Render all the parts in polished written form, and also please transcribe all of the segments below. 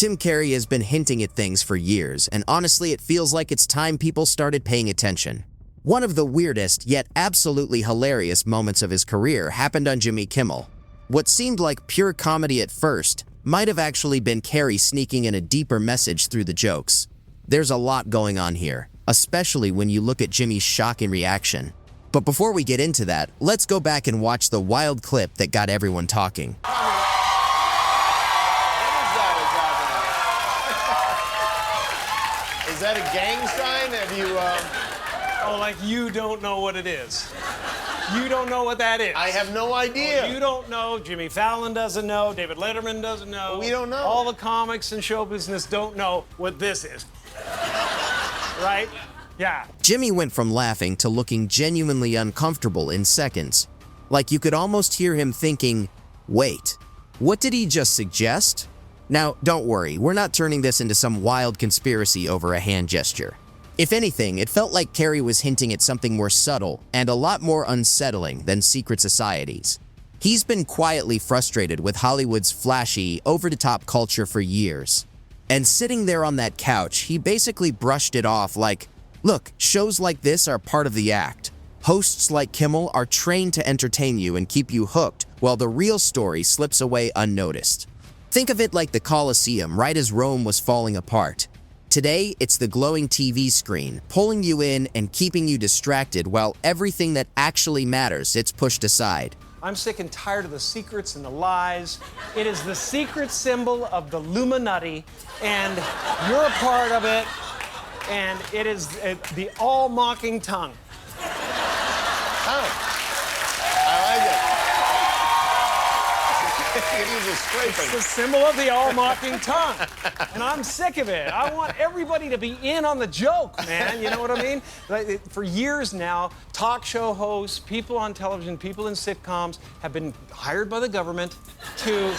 Jim Carrey has been hinting at things for years, and honestly, it feels like it's time people started paying attention. One of the weirdest, yet absolutely hilarious moments of his career happened on Jimmy Kimmel. What seemed like pure comedy at first might have actually been Carrey sneaking in a deeper message through the jokes. There's a lot going on here, especially when you look at Jimmy's shocking reaction. But before we get into that, let's go back and watch the wild clip that got everyone talking. Is that a gang sign? Have you, Oh, like you don't know what it is. You don't know what that is. I have no idea. You don't know. Jimmy Fallon doesn't know. David Letterman doesn't know. We don't know. All the comics and show business don't know what this is. Right? Yeah. Jimmy went from laughing to looking genuinely uncomfortable in seconds. Like you could almost hear him thinking, wait, what did he just suggest? Now, don't worry, we're not turning this into some wild conspiracy over a hand gesture. If anything, it felt like Carrey was hinting at something more subtle and a lot more unsettling than secret societies. He's been quietly frustrated with Hollywood's flashy, over-the-top culture for years. And sitting there on that couch, he basically brushed it off like, look, shows like this are part of the act. Hosts like Kimmel are trained to entertain you and keep you hooked, while the real story slips away unnoticed. Think of it like the Colosseum right as Rome was falling apart. Today, it's the glowing TV screen, pulling you in and keeping you distracted while everything that actually matters gets pushed aside. I'm sick and tired of the secrets and the lies. It is the secret symbol of the Illuminati, and you're a part of it, and it is the all-mocking tongue. Oh, I like it. It's the symbol of the all-mocking tongue. And I'm sick of it. I want everybody to be in on the joke, man. You know what I mean? Like, for years now, talk show hosts, people on television, people in sitcoms have been hired by the government to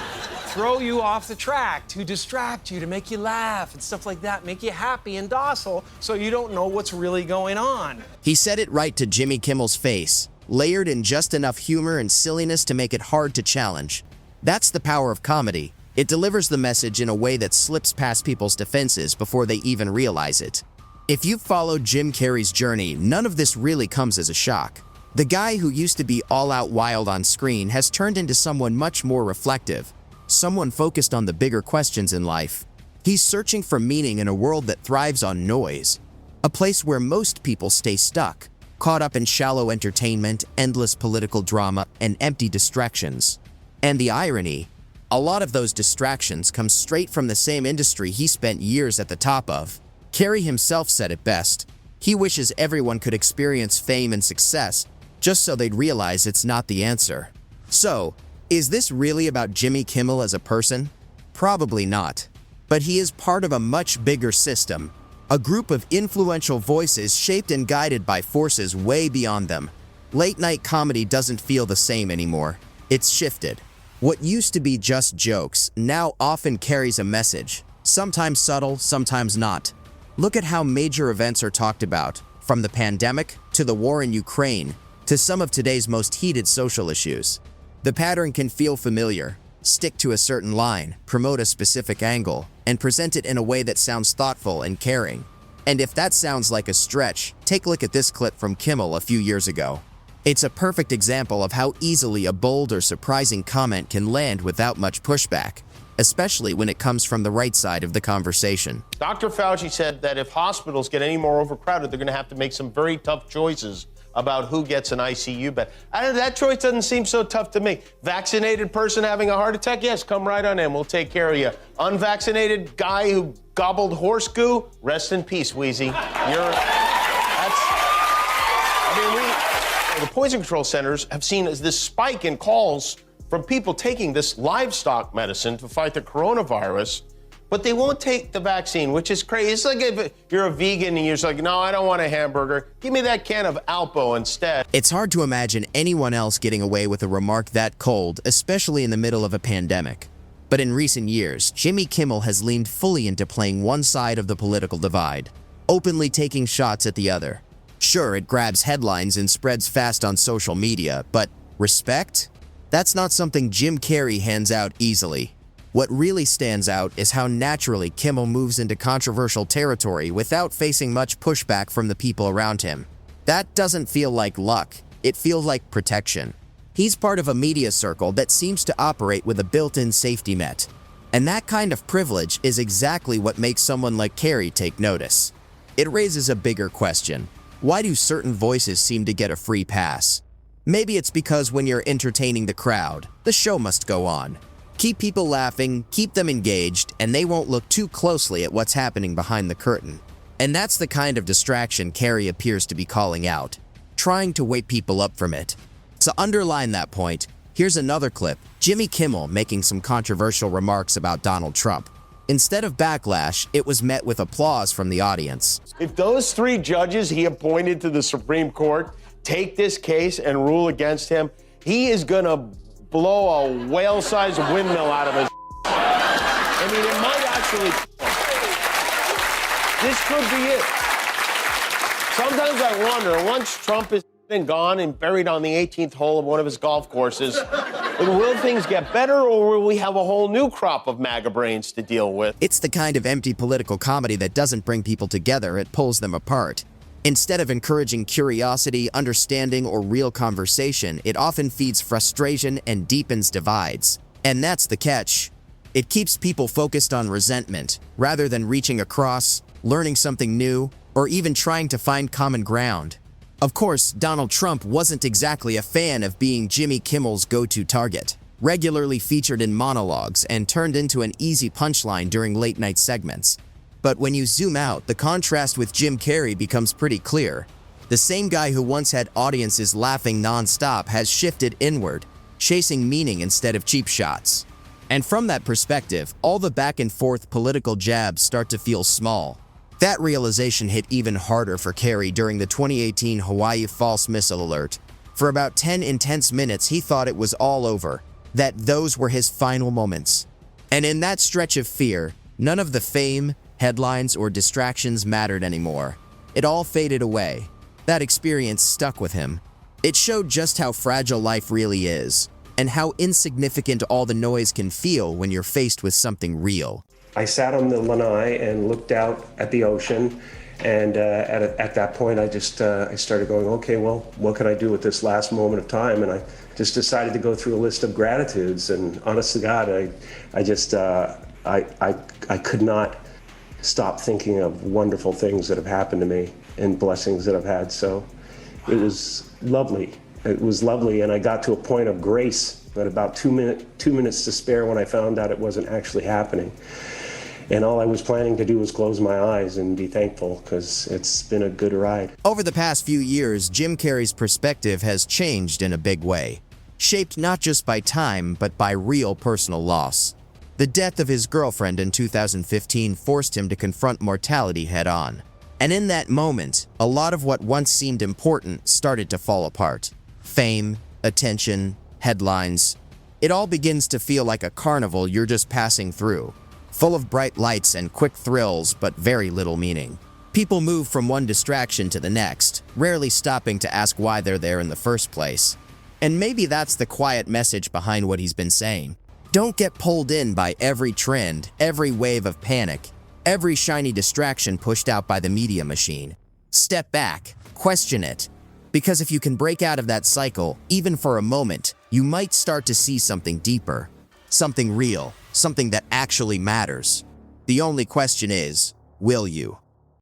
throw you off the track, to distract you, to make you laugh and stuff like that, make you happy and docile so you don't know what's really going on. He said it right to Jimmy Kimmel's face, layered in just enough humor and silliness to make it hard to challenge. That's the power of comedy. It delivers the message in a way that slips past people's defenses before they even realize it. If you've followed Jim Carrey's journey, none of this really comes as a shock. The guy who used to be all-out wild on screen has turned into someone much more reflective, someone focused on the bigger questions in life. He's searching for meaning in a world that thrives on noise, a place where most people stay stuck, caught up in shallow entertainment, endless political drama, and empty distractions. And the irony, a lot of those distractions come straight from the same industry he spent years at the top of. Carrey himself said it best. He wishes everyone could experience fame and success, just so they'd realize it's not the answer. So, is this really about Jimmy Kimmel as a person? Probably not. But he is part of a much bigger system, a group of influential voices shaped and guided by forces way beyond them. Late-night comedy doesn't feel the same anymore. It's shifted. What used to be just jokes now often carries a message, sometimes subtle, sometimes not. Look at how major events are talked about, from the pandemic to the war in Ukraine to some of today's most heated social issues. The pattern can feel familiar. Stick to a certain line, promote a specific angle, and present it in a way that sounds thoughtful and caring. And if that sounds like a stretch, take a look at this clip from Kimmel a few years ago. It's a perfect example of how easily a bold or surprising comment can land without much pushback, especially when it comes from the right side of the conversation. Dr. Fauci said that if hospitals get any more overcrowded, they're going to have to make some very tough choices about who gets an ICU bed. That choice doesn't seem so tough to me. Vaccinated person having a heart attack? Yes, come right on in. We'll take care of you. Unvaccinated guy who gobbled horse goo? Rest in peace, Wheezy. The poison control centers have seen this spike in calls from people taking this livestock medicine to fight the coronavirus, but they won't take the vaccine, which is crazy. It's like if you're a vegan and you're just like, no, I don't want a hamburger. Give me that can of Alpo instead. It's hard to imagine anyone else getting away with a remark that cold, especially in the middle of a pandemic. But in recent years, Jimmy Kimmel has leaned fully into playing one side of the political divide, openly taking shots at the other. Sure, it grabs headlines and spreads fast on social media, but respect? That's not something Jim Carrey hands out easily. What really stands out is how naturally Kimmel moves into controversial territory without facing much pushback from the people around him. That doesn't feel like luck, it feels like protection. He's part of a media circle that seems to operate with a built-in safety net. And that kind of privilege is exactly what makes someone like Carrey take notice. It raises a bigger question. Why do certain voices seem to get a free pass? Maybe it's because when you're entertaining the crowd, the show must go on. Keep people laughing, keep them engaged, and they won't look too closely at what's happening behind the curtain. And that's the kind of distraction Carrey appears to be calling out, trying to wake people up from it. To underline that point, here's another clip, Jimmy Kimmel making some controversial remarks about Donald Trump. Instead of backlash, it was met with applause from the audience. If those 3 judges he appointed to the Supreme Court take this case and rule against him, he is going to blow a whale-sized windmill out of his I mean, it might actually This could be it. Sometimes I wonder, once Trump is gone and buried on the 18th hole of one of his golf courses, will things get better, or will we have a whole new crop of MAGA brains to deal with? It's the kind of empty political comedy that doesn't bring people together, it pulls them apart. Instead of encouraging curiosity, understanding, or real conversation, it often feeds frustration and deepens divides. And that's the catch. It keeps people focused on resentment, rather than reaching across, learning something new, or even trying to find common ground. Of course, Donald Trump wasn't exactly a fan of being Jimmy Kimmel's go-to target, regularly featured in monologues and turned into an easy punchline during late-night segments. But when you zoom out, the contrast with Jim Carrey becomes pretty clear. The same guy who once had audiences laughing non-stop has shifted inward, chasing meaning instead of cheap shots. And from that perspective, all the back-and-forth political jabs start to feel small. That realization hit even harder for Carrey during the 2018 Hawaii false missile alert. For about 10 intense minutes, he thought it was all over, that those were his final moments. And in that stretch of fear, none of the fame, headlines, or distractions mattered anymore. It all faded away. That experience stuck with him. It showed just how fragile life really is, and how insignificant all the noise can feel when you're faced with something real. I sat on the lanai and looked out at the ocean, and at that point I started going, okay, well, what can I do with this last moment of time? And I just decided to go through a list of gratitudes, and honest to God, I could not stop thinking of wonderful things that have happened to me and blessings that I've had. So it was lovely. It was lovely, and I got to a point of grace at about 2 minutes to spare when I found out it wasn't actually happening. And all I was planning to do was close my eyes and be thankful, because it's been a good ride. Over the past few years, Jim Carrey's perspective has changed in a big way, shaped not just by time, but by real personal loss. The death of his girlfriend in 2015 forced him to confront mortality head-on. And in that moment, a lot of what once seemed important started to fall apart. Fame, attention, headlines. It all begins to feel like a carnival you're just passing through, full of bright lights and quick thrills, but very little meaning. People move from one distraction to the next, rarely stopping to ask why they're there in the first place. And maybe that's the quiet message behind what he's been saying. Don't get pulled in by every trend, every wave of panic, every shiny distraction pushed out by the media machine. Step back, question it. Because if you can break out of that cycle, even for a moment, you might start to see something deeper, something real, something that actually matters. The only question is, will you?